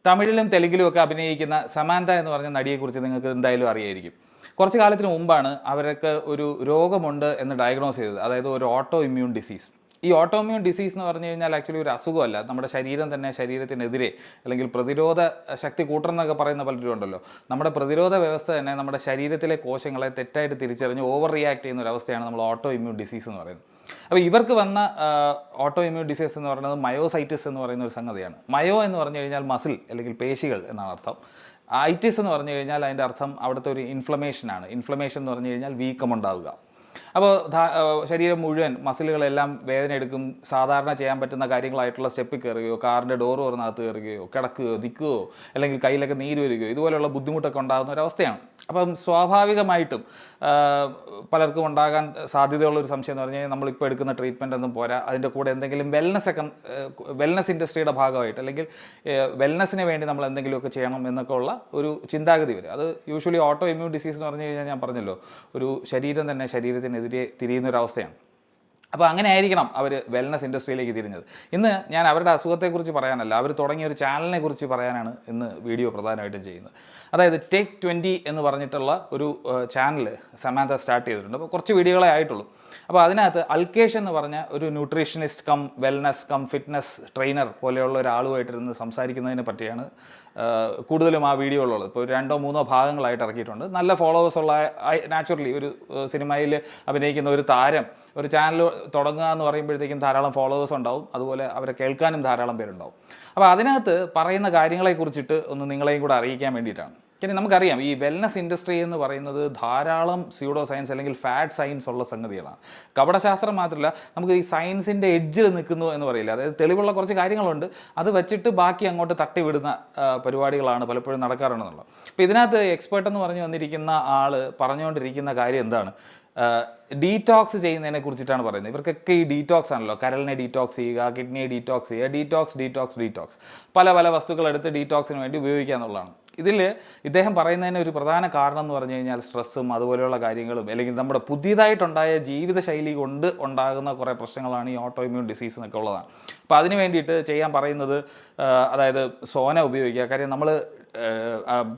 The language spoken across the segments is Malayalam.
തമിഴിലും തെലുങ്കിലും ഒക്കെ അഭിനയിക്കുന്ന സമാന്ത എന്ന് പറഞ്ഞ നടിയെക്കുറിച്ച് നിങ്ങൾക്ക് എന്തായാലും അറിയായിരിക്കും. കുറച്ച് കാലത്തിന് മുമ്പാണ് അവർക്ക് ഒരു രോഗമുണ്ട് എന്ന് ഡയഗ്നോസ് ചെയ്തത്, അതായത് ഒരു ഓട്ടോ ഇമ്മ്യൂൺ ഡിസീസ്. ഈ ഓട്ടോ ഇമ്മ്യൂൺ ഡിസീസ് എന്ന് പറഞ്ഞു കഴിഞ്ഞാൽ ആക്ച്വലി ഒരു അസുഖമല്ല, നമ്മുടെ ശരീരം തന്നെ ശരീരത്തിനെതിരെ അല്ലെങ്കിൽ പ്രതിരോധ ശക്തി കൂട്ടണമെന്നൊക്കെ പറയുന്ന പലരും ഉണ്ടല്ലോ. നമ്മുടെ പ്രതിരോധ വ്യവസ്ഥ തന്നെ നമ്മുടെ ശരീരത്തിലെ കോശങ്ങളെ തെറ്റായിട്ട് തിരിച്ചറിഞ്ഞ് ഓവർ റിയാക്ട് ചെയ്യുന്ന ഒരു അവസ്ഥയാണ് നമ്മൾ ഓട്ടോ ഇമ്മ്യൂൺ ഡിസീസ് എന്ന് പറയുന്നത്. അപ്പോൾ ഇവർക്ക് വന്ന ഓട്ടോ ഇമ്മ്യൂൺ ഡിസീസ് എന്ന് പറയുന്നത് മയോസൈറ്റിസ് എന്ന് പറയുന്ന ഒരു സംഗതിയാണ്. മയോ എന്ന് പറഞ്ഞു കഴിഞ്ഞാൽ മസിൽ അല്ലെങ്കിൽ പേശികൾ എന്നാണ് അർത്ഥം. ഐറ്റിസ് എന്ന് പറഞ്ഞു കഴിഞ്ഞാൽ അതിൻ്റെ അർത്ഥം അവിടുത്തെ ഒരു ഇൻഫ്ലമേഷനാണ്. ഇൻഫ്ലമേഷൻ എന്ന് പറഞ്ഞു കഴിഞ്ഞാൽ വീക്കമുണ്ടാവുക. അപ്പോൾ ശരീരം മുഴുവൻ മസിലുകളെല്ലാം വേദന എടുക്കും. സാധാരണ ചെയ്യാൻ പറ്റുന്ന കാര്യങ്ങളായിട്ടുള്ള സ്റ്റെപ്പിൽ കയറുകയോ കാറിൻ്റെ ഡോർ തുറന്നകത്ത് കയറുകയോ കിടക്കുകയോ നിൽക്കുകയോ അല്ലെങ്കിൽ കയ്യിലൊക്കെ നീര് വരികയോ ഇതുപോലെയുള്ള ബുദ്ധിമുട്ടൊക്കെ ഉണ്ടാകുന്ന ഒരവസ്ഥയാണ്. അപ്പം സ്വാഭാവികമായിട്ടും പലർക്കും ഉണ്ടാകാൻ സാധ്യതയുള്ളൊരു സംശയം എന്ന് പറഞ്ഞു കഴിഞ്ഞാൽ നമ്മളിപ്പോൾ എടുക്കുന്ന ട്രീറ്റ്മെൻ്റ് ഒന്നും പോരാ, അതിൻ്റെ കൂടെ എന്തെങ്കിലും വെൽനസ് ഇൻഡസ്ട്രിയുടെ ഭാഗമായിട്ട് അല്ലെങ്കിൽ വെൽനസ്സിന് വേണ്ടി നമ്മൾ എന്തെങ്കിലുമൊക്കെ ചെയ്യണം എന്നൊക്കെ ഉള്ള ഒരു ചിന്താഗതി വരും. അത് യൂഷ്വലി ഓട്ടോ ഇമ്മ്യൂൺ ഡിസീസ് എന്ന് പറഞ്ഞു കഴിഞ്ഞാൽ ഞാൻ പറഞ്ഞല്ലോ, ഒരു ശരീരം തന്നെ ശരീരത്തിനെതിരെ തിരിയുന്നൊരവസ്ഥയാണ്. അപ്പോൾ അങ്ങനെ ആയിരിക്കണം അവർ വെൽനസ് ഇൻഡസ്ട്രിയിലേക്ക് തിരിഞ്ഞത്. ഇന്ന് ഞാൻ അവരുടെ അസുഖത്തെക്കുറിച്ച് പറയാനല്ല, അവർ തുടങ്ങിയ ഒരു ചാനലിനെ കുറിച്ച് പറയാനാണ് ഇന്ന് വീഡിയോ പ്രധാനമായിട്ടും ചെയ്യുന്നത്. അതായത് ടേക്ക് 20 എന്ന് പറഞ്ഞിട്ടുള്ള ഒരു ചാനൽ സമാന്ത സ്റ്റാർട്ട് ചെയ്തിട്ടുണ്ട്. അപ്പോൾ കുറച്ച് വീഡിയോകളെ ആയിട്ടുള്ളൂ. അപ്പോൾ അതിനകത്ത് അൽകേഷ് എന്ന് പറഞ്ഞ ഒരു nutritionist cum wellness cum fitness trainer പോലെയുള്ള ഒരാളുമായിട്ടിരുന്ന് സംസാരിക്കുന്നതിനെ പറ്റിയാണ് കൂടുതലും ആ വീഡിയോകളുള്ളത്. ഇപ്പോൾ 2-3 ഭാഗങ്ങളായിട്ട് ഇറക്കിയിട്ടുണ്ട്. നല്ല ഫോളോവേഴ്സുള്ള നാച്ചുറലി ഒരു സിനിമയിൽ അഭിനയിക്കുന്ന ഒരു താരം ഒരു ചാനൽ തുടങ്ങുക എന്ന് പറയുമ്പോഴത്തേക്കും ധാരാളം ഫോളോവേഴ്സ് ഉണ്ടാവും, അതുപോലെ അവരെ കേൾക്കാനും ധാരാളം പേരുണ്ടാവും. അപ്പോൾ അതിനകത്ത് പറയുന്ന കാര്യങ്ങളെക്കുറിച്ചിട്ട് ഒന്ന് നിങ്ങളെയും കൂടെ അറിയിക്കാൻ വേണ്ടിയിട്ടാണ്. ഇനി നമുക്കറിയാം ഈ വെൽനസ് ഇൻഡസ്ട്രി എന്ന് പറയുന്നത് ധാരാളം സ്യൂഡോ സയൻസ് അല്ലെങ്കിൽ ഫാഡ് സയൻസ് ഉള്ള സംഗതികളാണ്. കപടശാസ്ത്രം മാത്രമല്ല, നമുക്ക് ഈ സയൻസിൻ്റെ എഡ്ജിൽ നിൽക്കുന്നു എന്ന് പറയില്ല, അതായത് തെളിവുള്ള കുറച്ച് കാര്യങ്ങളുണ്ട്, അത് വെച്ചിട്ട് ബാക്കി അങ്ങോട്ട് തട്ടിവിടുന്ന പരിപാടികളാണ് പലപ്പോഴും നടക്കാറുണ്ടെന്നുള്ളത്. അപ്പോൾ ഇതിനകത്ത് എക്സ്പേർട്ട് എന്ന് പറഞ്ഞു വന്നിരിക്കുന്ന ആൾ പറഞ്ഞുകൊണ്ടിരിക്കുന്ന കാര്യം എന്താണ്, ഡീറ്റോക്സ് ചെയ്യുന്നതിനെ കുറിച്ചിട്ടാണ് പറയുന്നത്. ഇവർക്കൊക്കെ ഈ ഡീറ്റോക്സ് ആണല്ലോ, കരളിനെ ഡീറ്റോക്സ് ചെയ്യുക, കിഡ്നിയെ ഡീറ്റോക്സ് ചെയ്യുക, ഡീറ്റോക്സ് പല വസ്തുക്കൾ എടുത്ത് ഡീറ്റോക്സിന് വേണ്ടി ഉപയോഗിക്കുക എന്നുള്ളതാണ്. ഇതിൽ ഇദ്ദേഹം പറയുന്നതിന് ഒരു പ്രധാന കാരണം എന്ന് പറഞ്ഞു കഴിഞ്ഞാൽ സ്ട്രെസ്സും അതുപോലെയുള്ള കാര്യങ്ങളും അല്ലെങ്കിൽ നമ്മുടെ പുതിയതായിട്ടുണ്ടായ ജീവിതശൈലി കൊണ്ട് ഉണ്ടാകുന്ന കുറേ പ്രശ്നങ്ങളാണ് ഈ ഓട്ടോ ഇമ്മ്യൂൺ ഡിസീസ് എന്നൊക്കെ ഉള്ളതാണ്. അപ്പോൾ അതിന് വേണ്ടിയിട്ട് ചെയ്യാൻ പറയുന്നത് അതായത് സോന ഉപയോഗിക്കുക. കാര്യം നമ്മൾ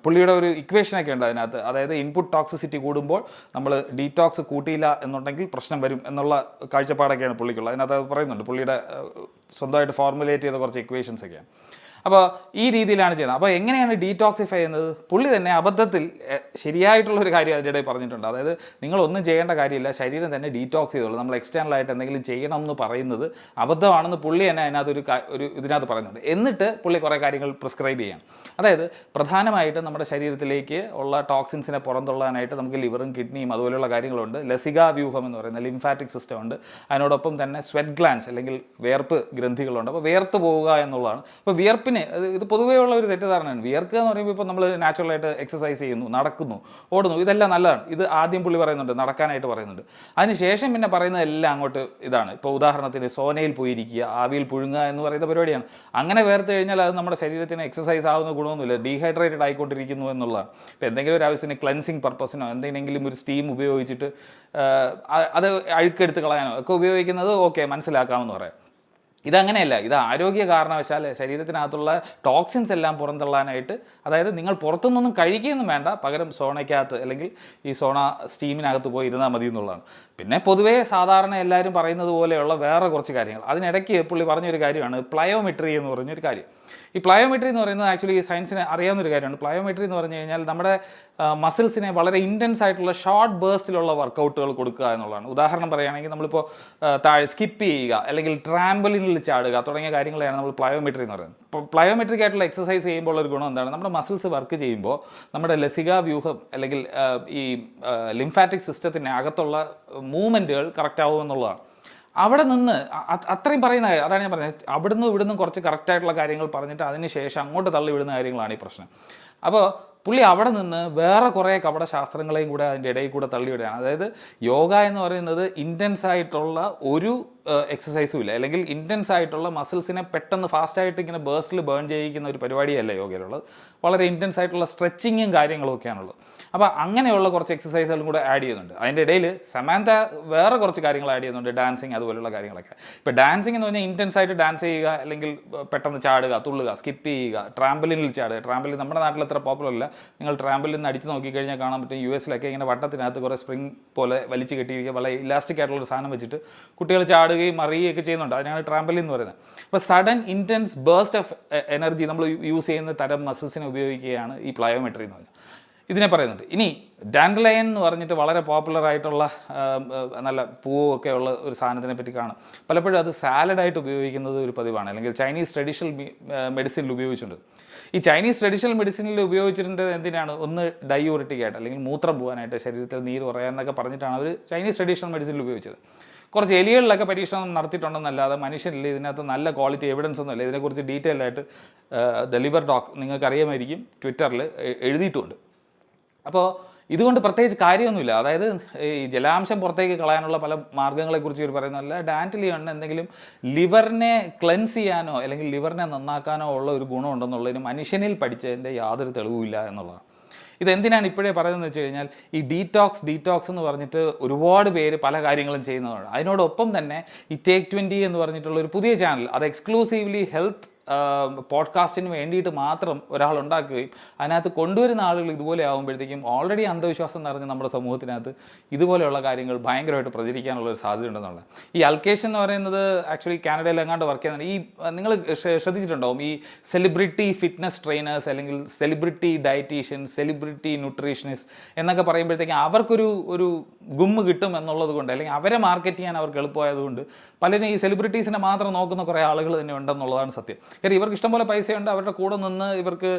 പുള്ളിയുടെ ഒരു ഇക്വേഷനൊക്കെ ഉണ്ട് അതിനകത്ത്, അതായത് ഇൻപുട്ട് ടോക്സിസിറ്റി കൂടുമ്പോൾ നമ്മൾ ഡീറ്റോക്സ് കൂട്ടിയില്ല എന്നുണ്ടെങ്കിൽ പ്രശ്നം വരും എന്നുള്ള കാഴ്ചപ്പാടൊക്കെയാണ് പുള്ളിക്കുള്ളത്. അതിനകത്ത് പറയുന്നുണ്ട്, പുള്ളിയുടെ സ്വന്തമായിട്ട് ഫോർമുലേറ്റ് ചെയ്ത കുറച്ച് ഇക്വേഷൻസ് ഒക്കെയാണ്. അപ്പോൾ ഈ രീതിയിലാണ് ചെയ്യുന്നത്. അപ്പോൾ എങ്ങനെയാണ് ഡീറ്റോക്സിഫൈ ചെയ്യുന്നത്? പുള്ളി തന്നെ അബദ്ധത്തിൽ ശരിയായിട്ടുള്ളൊരു കാര്യം അതിൻ്റെ പറഞ്ഞിട്ടുണ്ട്. അതായത് നിങ്ങളൊന്നും ചെയ്യേണ്ട കാര്യമില്ല, ശരീരം തന്നെ ഡീറ്റോക്സ് ചെയ്തോളൂ, നമ്മൾ എക്സ്റ്റേണലായിട്ട് എന്തെങ്കിലും ചെയ്യണം എന്ന് പറയുന്നത് അബദ്ധമാണെന്ന് പുള്ളി തന്നെ അതിനകത്ത് ഇതിനകത്ത് പറയുന്നുണ്ട്. എന്നിട്ട് പുള്ളി കുറേ കാര്യങ്ങൾ പ്രിസ്ക്രൈബ് ചെയ്യണം. അതായത് പ്രധാനമായിട്ടും നമ്മുടെ ശരീരത്തിലേക്ക് ഉള്ള ടോക്സിൻസിനെ പുറന്തള്ളാനായിട്ട് നമുക്ക് ലിവറും കിഡ്നിയും അതുപോലെയുള്ള കാര്യങ്ങളുണ്ട്. ലസികാ വ്യൂഹം എന്ന് പറയുന്ന ലിംഫാറ്റിക് സിസ്റ്റം ഉണ്ട്. അതിനോടൊപ്പം തന്നെ സ്വെറ്റ് ഗ്ലാൻസ് അല്ലെങ്കിൽ വിയർപ്പ് ഗ്രന്ഥികളുണ്ട്. അപ്പോൾ വിയർത്ത് പോവുക എന്നുള്ളതാണ്. അപ്പോൾ വിയർപ്പിന് ഇത് പൊതുവെയുള്ള ഒരു തെറ്റിദ്ധാരണയാണ്. വിയർക്കുക എന്ന് പറയുമ്പോൾ ഇപ്പോൾ നമ്മൾ നാച്ചുറലായിട്ട് എക്സസൈസ് ചെയ്യുന്നു, നടക്കുന്നു, ഓടുന്നു, ഇതെല്ലാം നല്ലതാണ്. ഇത് ആദ്യം പുള്ളി പറയുന്നുണ്ട്, നടക്കാനായിട്ട് പറയുന്നുണ്ട്. അതിനുശേഷം പിന്നെ പറയുന്നതെല്ലാം അങ്ങോട്ട് ഇതാണ്. ഇപ്പോൾ ഉദാഹരണത്തിന് സോനയിൽ പോയിരിക്കുക, ആവിയിൽ പുഴുങ്ങുക എന്ന് പറയുന്ന പരിപാടിയാണ്. അങ്ങനെ വേർത്ത് കഴിഞ്ഞാൽ അത് നമ്മുടെ ശരീരത്തിന് എക്സസൈസ് ആവുന്ന ഗുണമൊന്നുമില്ല, ഡീഹൈഡ്രേറ്റഡ് ആയിക്കൊണ്ടിരിക്കുന്നു എന്നുള്ളതാണ്. ഇപ്പോൾ എന്തെങ്കിലും ഒരു ആവശ്യത്തിന് ക്ലെൻസിങ് പർപ്പസിനോ എന്തെങ്കിലും ഒരു സ്റ്റീം ഉപയോഗിച്ചിട്ട് അത് അഴുക്കെടുത്ത് കളയാനോ ഒക്കെ ഉപയോഗിക്കുന്നത് ഓക്കെ, മനസ്സിലാക്കാമെന്ന് പറയാം. ഇതങ്ങനെയല്ല, ഇത് ആരോഗ്യ കാരണവശാൽ ശരീരത്തിനകത്തുള്ള ടോക്സിൻസ് എല്ലാം പുറന്തള്ളാനായിട്ട്, അതായത് നിങ്ങൾ പുറത്തുനിന്നൊന്നും കഴിക്കുകയൊന്നും വേണ്ട, പകരം സോണയ്ക്കകത്ത് അല്ലെങ്കിൽ ഈ സോണ സ്റ്റീമിനകത്ത് പോയി ഇരുന്നാൽ മതി എന്നുള്ളതാണ്. പിന്നെ പൊതുവേ സാധാരണ എല്ലാവരും പറയുന്നത് പോലെയുള്ള വേറെ കുറച്ച് കാര്യങ്ങൾ. അതിനിടയ്ക്ക് പുള്ളി പറഞ്ഞൊരു കാര്യമാണ് പ്ലയോമെട്രി എന്ന് പറഞ്ഞൊരു കാര്യം. ഈ പ്ലയോമെട്രി എന്ന് പറയുന്നത് ആക്ച്വലി സയൻസിന് അറിയാവുന്നൊരു കാര്യമാണ്. പ്ലയോമെട്രി എന്ന് പറഞ്ഞു കഴിഞ്ഞാൽ നമ്മുടെ മസിൽസിനെ വളരെ ഇൻറ്റൻസ് ആയിട്ടുള്ള ഷോർട്ട് ബേഴ്സ്റ്റിലുള്ള വർക്കൗട്ടുകൾ കൊടുക്കുക എന്നുള്ളതാണ്. ഉദാഹരണം പറയുകയാണെങ്കിൽ നമ്മളിപ്പോൾ താഴെ സ്കിപ്പ് ചെയ്യുക അല്ലെങ്കിൽ ട്രാമ്പലിനിൽ ചാടുക തുടങ്ങിയ കാര്യങ്ങളെയാണ് നമ്മൾ പ്ലയോമെട്രി എന്ന് പറയുന്നത്. ഇപ്പോൾ പ്ലയോമെട്രിക് ആയിട്ടുള്ള എക്സസൈസ് ചെയ്യുമ്പോൾ ഒരു ഗുണം എന്താണ്, നമ്മുടെ മസിൽസ് വർക്ക് ചെയ്യുമ്പോൾ നമ്മുടെ ലസികാ വ്യൂഹം അല്ലെങ്കിൽ ഈ ലിംഫാറ്റിക് സിസ്റ്റത്തിന് അകത്തുള്ള മൂവ്മെൻറ്റുകൾ കറക്റ്റ് ആവും എന്നുള്ളതാണ്. അവിടെ നിന്ന് അത്രയും പറയുന്ന കാര്യം അതാണ് ഞാൻ പറഞ്ഞത്. അവിടുന്ന് ഇവിടുന്ന് കുറച്ച് കറക്റ്റായിട്ടുള്ള കാര്യങ്ങൾ പറഞ്ഞിട്ട് അതിന് ശേഷം അങ്ങോട്ട് തള്ളി വിടുന്ന കാര്യങ്ങളാണ് ഈ പ്രശ്നം. അപ്പോൾ പുള്ളി അവിടെ നിന്ന് വേറെ കുറേ കപടശാസ്ത്രങ്ങളെയും കൂടെ അതിൻ്റെ ഇടയിൽ കൂടെ തള്ളിവിടുകയാണ്. അതായത് യോഗ എന്ന് പറയുന്നത് ഇൻറ്റൻസ് ആയിട്ടുള്ള ഒരു എക്സസൈസും ഇല്ല, അല്ലെങ്കിൽ ഇൻറ്റൻസ് ആയിട്ടുള്ള മസിൽസിനെ പെട്ടെന്ന് ഫാസ്റ്റായിട്ട് ഇങ്ങനെ ബേസ്റ്റിൽ ബേൺ ചെയ്യിക്കുന്ന ഒരു പരിപാടിയല്ല യോഗയിലുള്ളത്. വളരെ ഇൻറ്റൻസ് ആയിട്ടുള്ള സ്ട്രെച്ചിങ്ങും കാര്യങ്ങളും ഒക്കെയാണുള്ളത്. അപ്പോൾ അങ്ങനെയുള്ള കുറച്ച് എക്സസൈസുകളും കൂടെ ആഡ് ചെയ്യുന്നുണ്ട്. അതിൻ്റെ ഇടയിൽ സമാന്ത വേറെ കുറച്ച് കാര്യങ്ങൾ ആഡ് ചെയ്യുന്നുണ്ട്, ഡാൻസിങ് അതുപോലുള്ള കാര്യങ്ങളൊക്കെ. ഇപ്പോൾ ഡാൻസിങ് എന്ന് പറഞ്ഞാൽ ഇൻറ്റൻസ് ആയിട്ട് ഡാൻസ് ചെയ്യുക, അല്ലെങ്കിൽ പെട്ടെന്ന് ചാടുക, തുള്ളുക, സ്കിപ്പ് ചെയ്യുക, ട്രാമ്പലിനിൽ ചാടുക. ട്രാമ്പലിൻ നമ്മുടെ നാട്ടിൽ അത്ര പോപ്പുലർ അല്ല. നിങ്ങൾ ട്രാമ്പലിൽ നിന്ന് അടിച്ച് നോക്കിക്കഴിഞ്ഞാൽ കാണാൻ പറ്റും, US ഇങ്ങനെ വട്ടത്തിനകത്ത് കുറേ സ്പ്രിങ് പോലെ വലിച്ച് കെട്ടിയിരിക്കുക, വളരെ ഇലാസ്റ്റിക് ആയിട്ടുള്ളൊരു സാധനം വെച്ചിട്ട് കുട്ടികൾ ചാടുകയും മറിയുകയൊക്കെ ചെയ്യുന്നുണ്ട്. അതിനാണ് ട്രാമ്പലിൻ എന്ന് പറയുന്നത്. അപ്പോൾ sudden intense burst of energy നമ്മൾ യൂസ് ചെയ്യുന്ന തരം മസിൽസിനെ ഉപയോഗിക്കുകയാണ് ഈ പ്ലയോമെട്രി എന്ന് പറഞ്ഞാൽ. ഇതിനെ പറയുന്നുണ്ട്. ഇനി ഡാൻഡലയൻ എന്ന് പറഞ്ഞിട്ട് വളരെ പോപ്പുലർ ആയിട്ടുള്ള നല്ല പൂവൊക്കെ ഉള്ള ഒരു സാധനത്തിനെ പറ്റി കാണും. പലപ്പോഴും അത് സാലഡായിട്ട് ഉപയോഗിക്കുന്നത് ഒരു പതിവാണ്, അല്ലെങ്കിൽ ചൈനീസ് ട്രഡീഷണൽ മെഡിസിനിൽ ഉപയോഗിച്ചിട്ടുണ്ട്. ഈ ചൈനീസ് ട്രഡീഷണൽ മെഡിസിനിൽ ഉപയോഗിച്ചിട്ടുണ്ട് എന്തിനാണ്? ഒന്ന് ഡയൂറിറ്റിക് ആയിട്ട്, അല്ലെങ്കിൽ മൂത്രം പോകാനായിട്ട്, ശരീരത്തിൽ നീര് കുറയാനൊക്കെ പറഞ്ഞിട്ടാണ് അവർ ചൈനീസ് ട്രഡീഷണൽ മെഡിസിനിൽ ഉപയോഗിച്ചത്. കുറച്ച് എലികളിലൊക്കെ പരീക്ഷണം നടത്തിയിട്ടുണ്ടെന്നല്ലാതെ മനുഷ്യരിൽ ഇതിനകത്ത് നല്ല ക്വാളിറ്റി എവിഡൻസ് ഒന്നുമില്ല. ഇതിനെക്കുറിച്ച് ഡീറ്റെയിൽ ആയിട്ട് ദ ലിവർ ഡോക് നിങ്ങൾക്കറിയാമായിരിക്കും, ട്വിറ്ററിൽ എഴുതിയിട്ടുമുണ്ട്. അപ്പോൾ ഇതുകൊണ്ട് പ്രത്യേകിച്ച് കാര്യമൊന്നുമില്ല. അതായത് ഈ ജലാംശം പുറത്തേക്ക് കളയാനുള്ള പല മാർഗ്ഗങ്ങളെക്കുറിച്ച് ഇവർ പറയുന്നതല്ല. ഡാൻറ്റലിയണ് എന്തെങ്കിലും ലിവറിനെ ക്ലെൻസ് ചെയ്യാനോ അല്ലെങ്കിൽ ലിവറിനെ നന്നാക്കാനോ ഉള്ള ഒരു ഗുണമുണ്ടെന്നുള്ളതിന് മനുഷ്യനിൽ പഠിച്ചതിൻ്റെ യാതൊരു തെളിവുമില്ല എന്നുള്ളതാണ്. ഇതെന്തിനാണ് ഇപ്പോഴേ പറയുന്നതെന്ന് വെച്ച് കഴിഞ്ഞാൽ, ഈ ഡീറ്റോക്സ് എന്ന് പറഞ്ഞിട്ട് ഒരുപാട് പേര് പല കാര്യങ്ങളും ചെയ്യുന്നതാണ്. അതിനോടൊപ്പം തന്നെ ഈ ടേക്ക് 20 എന്ന് പറഞ്ഞിട്ടുള്ള ഒരു പുതിയ ചാനൽ, അത് എക്സ്ക്ലൂസീവ്ലി ഹെൽത്ത് പോഡ്കാസ്റ്റിന് വേണ്ടിയിട്ട് മാത്രം ഒരാൾ ഉണ്ടാക്കുകയും അതിനകത്ത് കൊണ്ടുവരുന്ന ആളുകൾ ഇതുപോലെ ആകുമ്പോഴത്തേക്കും ഓൾറെഡി അന്ധവിശ്വാസം നിറഞ്ഞ നമ്മുടെ സമൂഹത്തിനകത്ത് ഇതുപോലെയുള്ള കാര്യങ്ങൾ ഭയങ്കരമായിട്ട് പ്രചരിക്കാനുള്ള ഒരു സാധ്യത ഉണ്ടെന്നുള്ളത്. ഈ അൽക്കേഷ് എന്ന് പറയുന്നത് ആക്ച്വലി കാനഡയിൽ എങ്ങാണ്ട് വർക്ക് ചെയ്യുന്നുണ്ട്. ഈ നിങ്ങൾ ശ്രദ്ധിച്ചിട്ടുണ്ടാവും, ഈ സെലിബ്രിറ്റി ഫിറ്റ്നസ് ട്രെയിനേഴ്സ്, അല്ലെങ്കിൽ സെലിബ്രിറ്റി ഡയറ്റീഷ്യൻസ്, സെലിബ്രിറ്റി ന്യൂട്രീഷനിസ്റ്റ് എന്നൊക്കെ പറയുമ്പോഴത്തേക്കും അവർക്കൊരു ഗുമ്മ് കിട്ടും എന്നുള്ളത് കൊണ്ട്, അല്ലെങ്കിൽ അവരെ മാർക്കറ്റ് ചെയ്യാൻ അവർക്ക് എളുപ്പമായതുകൊണ്ട് പലരും ഈ സെലിബ്രിറ്റീസിനെ മാത്രം നോക്കുന്ന കുറേ ആളുകൾ തന്നെ ഉണ്ടെന്നുള്ളതാണ് സത്യം. കാര്യം ഇവർക്ക് ഇഷ്ടംപോലെ പൈസയുണ്ട്, അവരുടെ കൂടെ നിന്ന് ഇവർക്ക്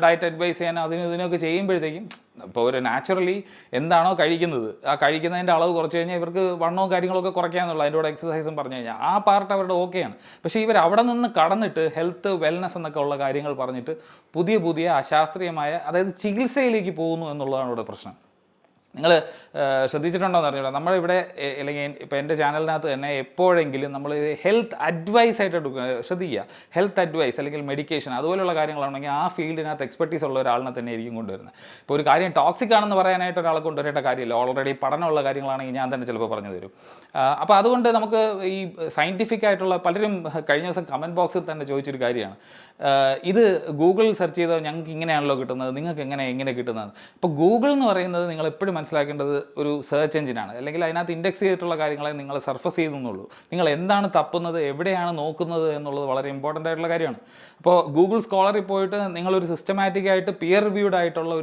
ഡയറ്റ് അഡ്വൈസ് ചെയ്യാൻ ഇതിനൊക്കെ ചെയ്യുമ്പോഴത്തേക്കും ഇപ്പോൾ ഒരു നാച്ചുറലി എന്താണോ കഴിക്കുന്നത്, ആ കഴിക്കുന്നതിൻ്റെ അളവ് കുറച്ച് കഴിഞ്ഞാൽ ഇവർക്ക് വണ്ണവും കാര്യങ്ങളൊക്കെ കുറയ്ക്കാന്നുള്ള, അതിൻ്റെ കൂടെ എക്സസൈസും പറഞ്ഞു കഴിഞ്ഞാൽ ആ പാർട്ട് അവരുടെ ഓക്കെയാണ്. പക്ഷേ ഇവർ അവിടെ നിന്ന് കടന്നിട്ട് ഹെൽത്ത് വെൽനെസ് എന്നൊക്കെ ഉള്ള കാര്യങ്ങൾ പറഞ്ഞിട്ട് പുതിയ അശാസ്ത്രീയമായ, അതായത് ചികിത്സയിലേക്ക് പോകുന്നു എന്നുള്ളതാണ് ഇവിടെ പ്രശ്നം. നിങ്ങൾ ശ്രദ്ധിച്ചിട്ടുണ്ടോ എന്ന് അറിഞ്ഞില്ല, നമ്മളിവിടെ അല്ലെങ്കിൽ ഇപ്പോൾ എൻ്റെ ചാനലിനകത്ത് തന്നെ എപ്പോഴെങ്കിലും നമ്മൾ ഹെൽത്ത് അഡ്വൈസ് ആയിട്ട് ശ്രദ്ധിക്കുക. ഹെൽത്ത് അഡ്വൈസ് അല്ലെങ്കിൽ മെഡിക്കേഷൻ അതുപോലെയുള്ള കാര്യങ്ങളാണെങ്കിൽ ആ ഫീൽഡിനകത്ത് എക്സ്പെർട്ടീസ് ഉള്ള ഒരാളിനെ തന്നെ ആയിരിക്കും കൊണ്ടുവരുന്നത്. ഇപ്പോൾ ഒരു കാര്യം ടോക്സിക് ആണെന്ന് പറയാനായിട്ട് ഒരാളെ കൊണ്ടുവരേണ്ട കാര്യമില്ല, ഓൾറെഡി പഠനമുള്ള കാര്യങ്ങളാണെങ്കിൽ ഞാൻ തന്നെ ചിലപ്പോൾ പറഞ്ഞു തരും. അപ്പോൾ അതുകൊണ്ട് നമുക്ക് ഈ സയൻറ്റിഫിക് ആയിട്ടുള്ള, പലരും കഴിഞ്ഞ ദിവസം കമൻറ്റ് ബോക്സിൽ തന്നെ ചോദിച്ചൊരു കാര്യമാണ്, ഇത് ഗൂഗിൾ സെർച്ച് ചെയ്താൽ ഞങ്ങൾക്ക് ഇങ്ങനെയാണല്ലോ കിട്ടുന്നത്, നിങ്ങൾക്ക് എങ്ങനെ കിട്ടുന്നത്? അപ്പോൾ ഗൂഗിൾ എന്ന് പറയുന്നത് നിങ്ങൾ എപ്പോഴും മനസ്സിലാക്കേണ്ടത് ഒരു സെർച്ച് എഞ്ചിനാണ്, അല്ലെങ്കിൽ അതിനകത്ത് ഇൻഡെക്സ് ചെയ്തിട്ടുള്ള കാര്യങ്ങളെ നിങ്ങൾ സർഫസ് ചെയ്യുന്നുള്ളൂ. നിങ്ങൾ എന്താണ് തപ്പുന്നത്, എവിടെയാണ് നോക്കുന്നത് എന്നുള്ളത് വളരെ ഇമ്പോർട്ടൻ്റ് ആയിട്ടുള്ള കാര്യമാണ്. അപ്പോൾ ഗൂഗിൾ സ്കോളറിൽ പോയിട്ട് നിങ്ങളൊരു സിസ്റ്റമാറ്റിക് ആയിട്ട് പിയർ റിവ്യൂഡ് ആയിട്ടുള്ള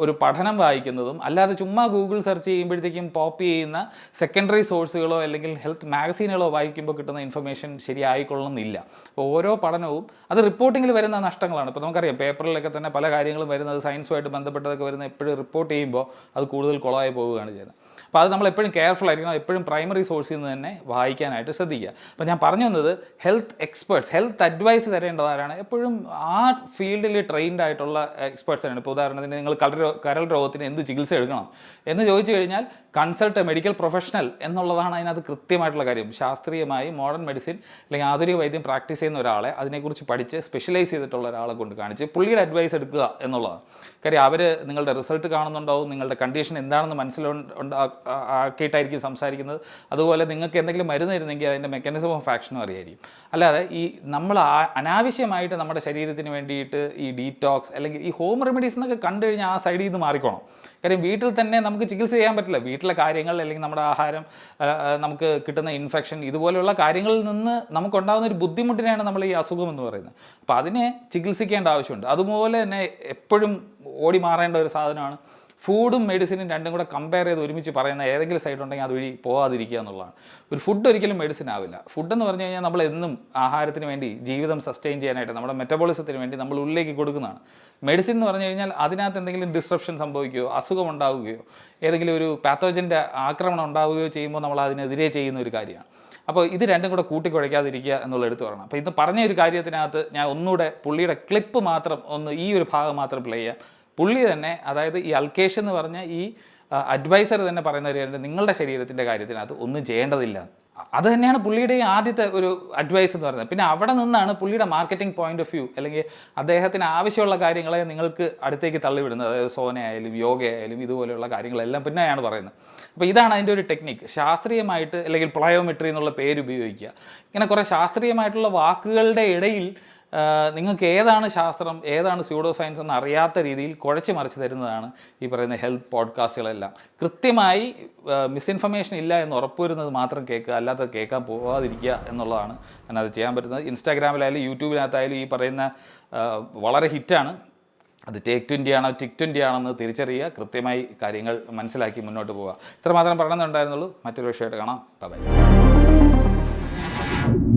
ഒരു പഠനം വായിക്കുന്നതും, അല്ലാതെ ചുമ്മാ ഗൂഗിൾ സെർച്ച് ചെയ്യുമ്പോഴത്തേക്കും പോപ്പ് ചെയ്യുന്ന സെക്കൻഡറി സോഴ്സുകളോ അല്ലെങ്കിൽ ഹെൽത്ത് മാഗസീനുകളോ വായിക്കുമ്പോൾ കിട്ടുന്ന ഇൻഫർമേഷൻ ശരിയായിക്കൊള്ളുന്നില്ല. അപ്പോൾ ഓരോ പഠനവും അത് റിപ്പോർട്ടിങ്ങിൽ വരുന്ന നഷ്ടങ്ങളാണ്. ഇപ്പോൾ നമുക്കറിയാം, പേപ്പറിലൊക്കെ തന്നെ പല കാര്യങ്ങളും വരുന്നത് സയൻസുമായിട്ട് ബന്ധപ്പെട്ടതൊക്കെ വരുന്ന എപ്പോഴും റിപ്പോർട്ട് ചെയ്യുമ്പോൾ അത് കൂടുതൽ കുളമായി പോവുകയാണ് ചെയ്യുന്നത്. അപ്പോൾ അത് നമ്മൾ എപ്പോഴും കെയർഫുൾ ആയിരിക്കണം, എപ്പോഴും പ്രൈമറി സോഴ്സിൽ നിന്ന് തന്നെ വായിക്കാനായിട്ട് ശ്രദ്ധിക്കുക. അപ്പോൾ ഞാൻ പറഞ്ഞു വന്നത്, ഹെൽത്ത് എക്സ്പേർട്സ്, ഹെൽത്ത് അഡ്വൈസ് തരേണ്ടതാരാണ്? എപ്പോഴും ആ ഫീൽഡിൽ ട്രെയിൻഡ് ആയിട്ടുള്ള എക്സ്പേർട്സാണ്. ഇപ്പോൾ ഉദാഹരണത്തിന് നിങ്ങൾ കരൾ രോഗത്തിന് എന്ത് ചികിത്സ എടുക്കണം എന്ന് ചോദിച്ചു കഴിഞ്ഞാൽ കൺസൾട്ട് എ മെഡിക്കൽ പ്രൊഫഷണൽ എന്നുള്ളതാണ് അതിനകത്ത് കൃത്യമായിട്ടുള്ള കാര്യം. ശാസ്ത്രീയമായി മോഡേൺ മെഡിസിൻ അല്ലെങ്കിൽ ആധുനിക വൈദ്യം പ്രാക്ടീസ് ചെയ്യുന്ന ഒരാളെ, അതിനെക്കുറിച്ച് പഠിച്ച് സ്പെഷ്യലൈസ് ചെയ്തിട്ടുള്ള ഒരാളെ കൊണ്ട് കാണിച്ച് പുള്ളിയുടെ അഡ്വൈസ് എടുക്കുക എന്നുള്ളതാണ് കാര്യം. അവർ നിങ്ങളുടെ റിസൾട്ട് കാണുന്നുണ്ടാവും, നിങ്ങളുടെ കണ്ടീഷൻ എന്താണെന്ന് ആക്കിയിട്ടായിരിക്കും സംസാരിക്കുന്നത്. അതുപോലെ നിങ്ങൾക്ക് എന്തെങ്കിലും മരുന്ന് തരുന്നെങ്കിൽ അതിൻ്റെ മെക്കാനിസം ഓഫ് ആക്ഷനും അറിയായിരിക്കും. അല്ലാതെ ഈ നമ്മൾ അനാവശ്യമായിട്ട് നമ്മുടെ ശരീരത്തിന് വേണ്ടിയിട്ട് ഈ ഡീറ്റോക്സ് അല്ലെങ്കിൽ ഈ ഹോം റെമഡീസ് എന്നൊക്കെ കണ്ടു കഴിഞ്ഞാൽ ആ സൈഡിൽ നിന്ന് മാറിക്കോണം. കാര്യം വീട്ടിൽ തന്നെ നമുക്ക് ചികിത്സ ചെയ്യാൻ പറ്റില്ല. വീട്ടിലെ കാര്യങ്ങൾ അല്ലെങ്കിൽ നമ്മുടെ ആഹാരം, നമുക്ക് കിട്ടുന്ന ഇൻഫെക്ഷൻ, ഇതുപോലെയുള്ള കാര്യങ്ങളിൽ നിന്ന് നമുക്കുണ്ടാകുന്ന ഒരു ബുദ്ധിമുട്ടിനെയാണ് നമ്മൾ ഈ അസുഖം എന്ന് പറയുന്നത്. അപ്പോൾ അതിനെ ചികിത്സിക്കേണ്ട ആവശ്യമുണ്ട്. അതുപോലെ തന്നെ എപ്പോഴും ഓടി മാറേണ്ട ഒരു സാധനമാണ് ഫുഡും മെഡിസിനും രണ്ടും കൂടെ കമ്പയർ ചെയ്ത് ഒരുമിച്ച് പറയുന്ന ഏതെങ്കിലും സൈഡ് ഉണ്ടെങ്കിൽ അതുവഴി പോകാതിരിക്കുക എന്നുള്ളതാണ്. ഒരു ഫുഡ് ഒരിക്കലും മെഡിസിൻ ആവില്ല. ഫുഡെന്ന് പറഞ്ഞു കഴിഞ്ഞാൽ നമ്മൾ എന്നും ആഹാരത്തിന് വേണ്ടി, ജീവിതം സസ്റ്റെയിൻ ചെയ്യാനായിട്ട്, നമ്മുടെ മെറ്റബോളിസത്തിന് വേണ്ടി നമ്മൾ ഉള്ളിലേക്ക് കൊടുക്കുന്നതാണ്. മെഡിസിൻ എന്ന് പറഞ്ഞു കഴിഞ്ഞാൽ അതിനകത്ത് എന്തെങ്കിലും ഡിസ്ട്രപ്ഷൻ സംഭവിക്കുകയോ അസുഖം ഉണ്ടാവുകയോ ഏതെങ്കിലും ഒരു പാത്തോജൻ്റെ ആക്രമണം ഉണ്ടാവുകയോ ചെയ്യുമ്പോൾ നമ്മൾ അതിനെതിരെ ചെയ്യുന്ന ഒരു കാര്യമാണ്. അപ്പോൾ ഇത് രണ്ടും കൂടെ കൂട്ടിക്കുഴയ്ക്കാതിരിക്കുക എന്നുള്ള എടുത്ത് പറയണം. അപ്പോൾ ഇത് പറഞ്ഞ ഒരു കാര്യത്തിനകത്ത് ഞാൻ ഒന്നുകൂടെ പുള്ളിയുടെ ക്ലിപ്പ് മാത്രം ഈ ഒരു ഭാഗം മാത്രം പ്ലേ ചെയ്യാം. പുള്ളി തന്നെ, അതായത് ഈ അൽക്കേഷ് എന്ന് പറഞ്ഞ ഈ അഡ്വൈസർ തന്നെ പറയുന്ന ഒരു കാര്യം, നിങ്ങളുടെ ശരീരത്തിൻ്റെ കാര്യത്തിനകത്ത് ഒന്നും ചെയ്യേണ്ടതില്ല. അത് തന്നെയാണ് പുള്ളിയുടെ ആദ്യത്തെ ഒരു അഡ്വൈസ് എന്ന് പറയുന്നത്. പിന്നെ അവിടെ നിന്നാണ് പുള്ളിയുടെ മാർക്കറ്റിംഗ് പോയിന്റ് ഓഫ് വ്യൂ, അല്ലെങ്കിൽ അദ്ദേഹത്തിന് ആവശ്യമുള്ള കാര്യങ്ങളെ നിങ്ങൾക്ക് അടുത്തേക്ക് തള്ളിവിടുന്നത്. അതായത് സോന ആയാലും യോഗ ആയാലും ഇതുപോലെയുള്ള കാര്യങ്ങളെല്ലാം പിന്നെയാണ് പറയുന്നത്. അപ്പോൾ ഇതാണ് അതിൻ്റെ ഒരു ടെക്നിക്ക്. ശാസ്ത്രീയമായിട്ട് അല്ലെങ്കിൽ പ്ലയോമെട്രി എന്നുള്ള പേര് ഉപയോഗിക്കുക. ഇങ്ങനെ കുറേ ശാസ്ത്രീയമായിട്ടുള്ള വാക്കുകളുടെ ഇടയിൽ നിങ്ങൾക്ക് ഏതാണ് ശാസ്ത്രം ഏതാണ് സ്യൂഡോ സയൻസ് എന്ന് അറിയാത്ത രീതിയിൽ കുഴച്ച് മറിച്ച് തരുന്നതാണ് ഈ പറയുന്ന ഹെൽത്ത് പോഡ്കാസ്റ്റുകളെല്ലാം. കൃത്യമായി മിസ്ഇൻഫർമേഷൻ ഇല്ല എന്ന് ഉറപ്പുവരുന്നത് മാത്രം കേൾക്കുക, അല്ലാത്തത് കേൾക്കാൻ പോകാതിരിക്കുക എന്നുള്ളതാണ് ഞാനത് ചെയ്യാൻ പറ്റുന്നത്. ഇൻസ്റ്റാഗ്രാമിലായാലും യൂട്യൂബിനകത്തായാലും ഈ പറയുന്ന വളരെ ഹിറ്റാണ്. അത് ടേക്ക് 20 ആണോ ടിക് 20 ആണെന്ന് തിരിച്ചറിയുക, കൃത്യമായി കാര്യങ്ങൾ മനസ്സിലാക്കി മുന്നോട്ട് പോവുക. ഇത്രമാത്രം പറയണമെന്നുണ്ടായിരുന്നുള്ളൂ. മറ്റൊരു വിഷയമായിട്ട് കാണാം. ബൈ.